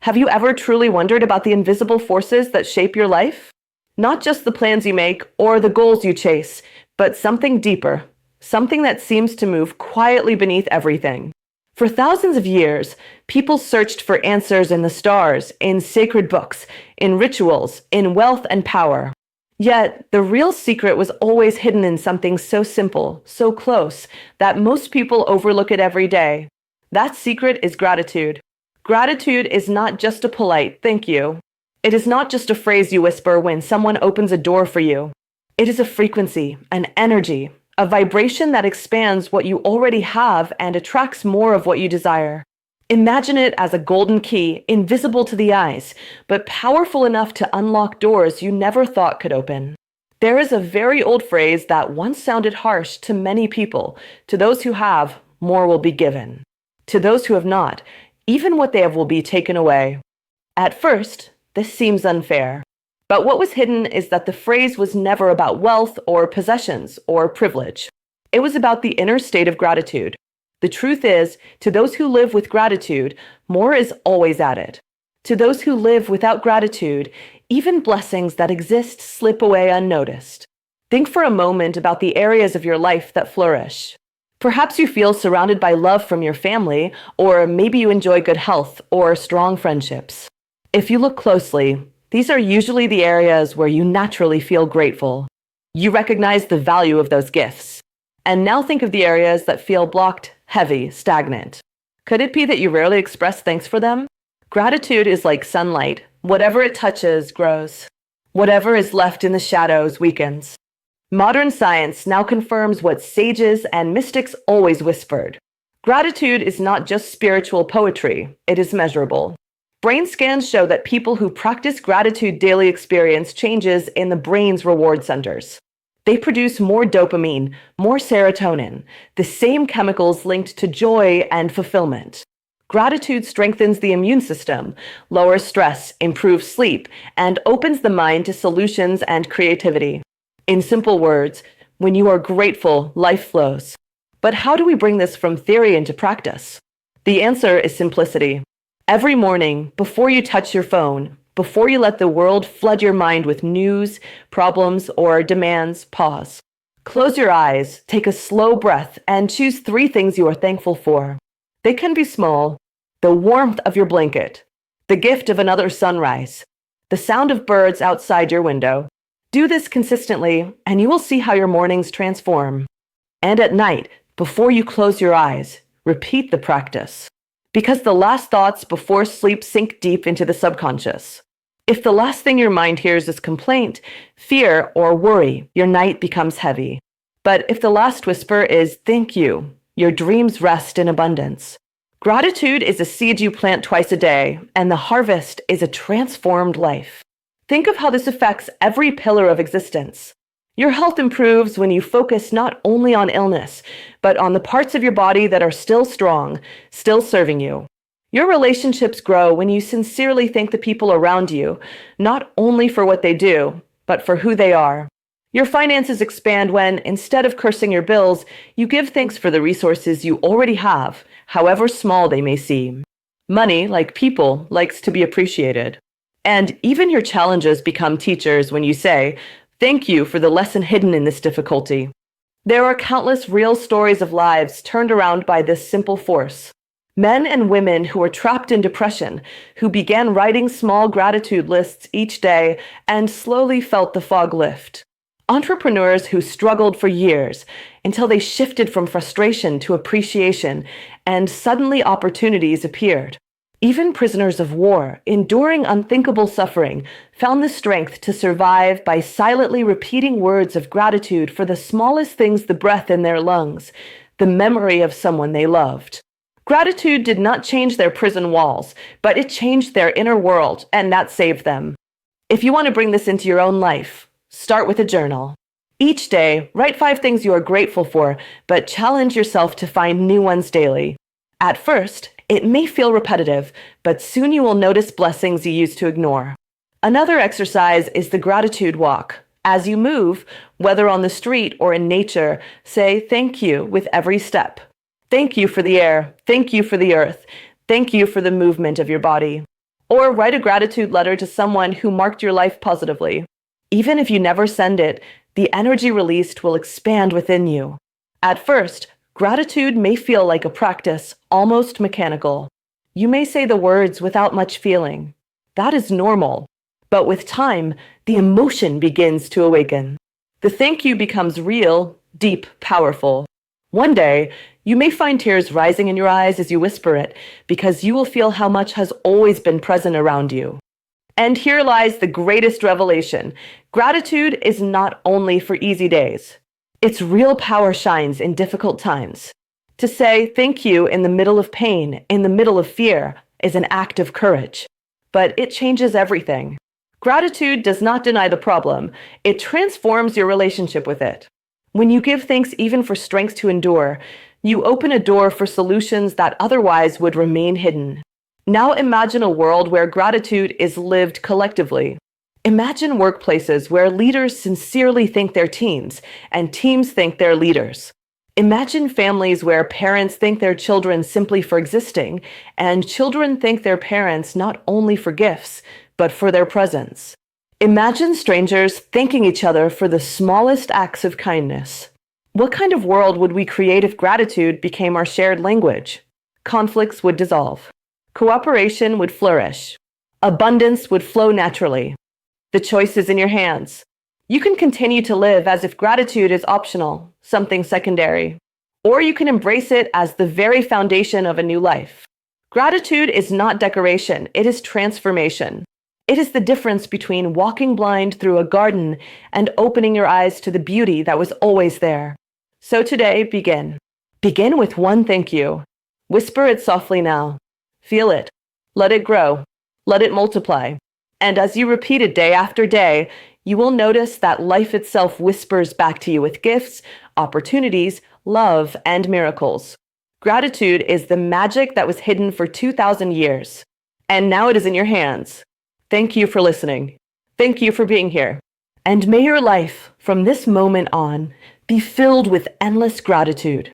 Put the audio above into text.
Have you ever truly wondered about the invisible forces that shape your life? Not just the plans you make or the goals you chase, but something deeper, something that seems to move quietly beneath everything. For thousands of years, people searched for answers in the stars, in sacred books, in rituals, in wealth and power. Yet, the real secret was always hidden in something so simple, so close, that most people overlook it every day. That secret is gratitude. Gratitude is not just a polite thank you. It is not just a phrase you whisper when someone opens a door for you. It is a frequency, an energy, a vibration that expands what you already have and attracts more of what you desire. Imagine it as a golden key, invisible to the eyes, but powerful enough to unlock doors you never thought could open. There is a very old phrase that once sounded harsh to many people. To those who have, more will be given. To those who have not, even what they have will be taken away. At first, this seems unfair. But what was hidden is that the phrase was never about wealth or possessions or privilege. It was about the inner state of gratitude. The truth is, to those who live with gratitude, more is always added. To those who live without gratitude, even blessings that exist slip away unnoticed. Think for a moment about the areas of your life that flourish. Perhaps you feel surrounded by love from your family, or maybe you enjoy good health or strong friendships. If you look closely, these are usually the areas where you naturally feel grateful. You recognize the value of those gifts. And now think of the areas that feel blocked, heavy, stagnant. Could it be that you rarely express thanks for them? Gratitude is like sunlight. Whatever it touches grows. Whatever is left in the shadows weakens. Modern science now confirms what sages and mystics always whispered. Gratitude is not just spiritual poetry, it is measurable. Brain scans show that people who practice gratitude daily experience changes in the brain's reward centers. They produce more dopamine, more serotonin, the same chemicals linked to joy and fulfillment. Gratitude strengthens the immune system, lowers stress, improves sleep, and opens the mind to solutions and creativity. In simple words, when you are grateful, life flows. But how do we bring this from theory into practice? The answer is simplicity. Every morning, before you touch your phone, before you let the world flood your mind with news, problems, or demands, pause. Close your eyes, take a slow breath, and choose 3 things you are thankful for. They can be small: the warmth of your blanket, the gift of another sunrise, the sound of birds outside your window. Do this consistently, and you will see how your mornings transform. And at night, before you close your eyes, repeat the practice. Because the last thoughts before sleep sink deep into the subconscious. If the last thing your mind hears is complaint, fear, or worry, your night becomes heavy. But if the last whisper is thank you, your dreams rest in abundance. Gratitude is a seed you plant twice a day, and the harvest is a transformed life. Think of how this affects every pillar of existence. Your health improves when you focus not only on illness, but on the parts of your body that are still strong, still serving you. Your relationships grow when you sincerely thank the people around you, not only for what they do, but for who they are. Your finances expand when, instead of cursing your bills, you give thanks for the resources you already have, however small they may seem. Money, like people, likes to be appreciated. And even your challenges become teachers when you say, thank you for the lesson hidden in this difficulty. There are countless real stories of lives turned around by this simple force. Men and women who were trapped in depression, who began writing small gratitude lists each day and slowly felt the fog lift. Entrepreneurs who struggled for years until they shifted from frustration to appreciation, and suddenly opportunities appeared. Even prisoners of war, enduring unthinkable suffering, found the strength to survive by silently repeating words of gratitude for the smallest things: the breath in their lungs, the memory of someone they loved. Gratitude did not change their prison walls, but it changed their inner world, and that saved them. If you want to bring this into your own life, start with a journal. Each day, write 5 things you are grateful for, but challenge yourself to find new ones daily. At first, it may feel repetitive, but soon you will notice blessings you used to ignore. Another exercise is the gratitude walk. As you move, whether on the street or in nature, say thank you with every step. Thank you for the air. Thank you for the earth. Thank you for the movement of your body. Or write a gratitude letter to someone who marked your life positively. Even if you never send it, the energy released will expand within you. At first, gratitude may feel like a practice, almost mechanical. You may say the words without much feeling. That is normal. But with time, the emotion begins to awaken. The thank you becomes real, deep, powerful. One day, you may find tears rising in your eyes as you whisper it, because you will feel how much has always been present around you. And here lies the greatest revelation. Gratitude is not only for easy days. Its real power shines in difficult times. To say thank you in the middle of pain, in the middle of fear, is an act of courage. But it changes everything. Gratitude does not deny the problem. It transforms your relationship with it. When you give thanks even for strength to endure, you open a door for solutions that otherwise would remain hidden. Now imagine a world where gratitude is lived collectively. Imagine workplaces where leaders sincerely thank their teams and teams thank their leaders. Imagine families where parents thank their children simply for existing and children thank their parents not only for gifts, but for their presence. Imagine strangers thanking each other for the smallest acts of kindness. What kind of world would we create if gratitude became our shared language? Conflicts would dissolve. Cooperation would flourish. Abundance would flow naturally. The choice is in your hands. You can continue to live as if gratitude is optional, something secondary. Or you can embrace it as the very foundation of a new life. Gratitude is not decoration, it is transformation. It is the difference between walking blind through a garden and opening your eyes to the beauty that was always there. So today, begin. Begin with one thank you. Whisper it softly now. Feel it. Let it grow. Let it multiply. And as you repeat it day after day, you will notice that life itself whispers back to you with gifts, opportunities, love, and miracles. Gratitude is the magic that was hidden for 2,000 years. And now it is in your hands. Thank you for listening. Thank you for being here. And may your life, from this moment on, be filled with endless gratitude.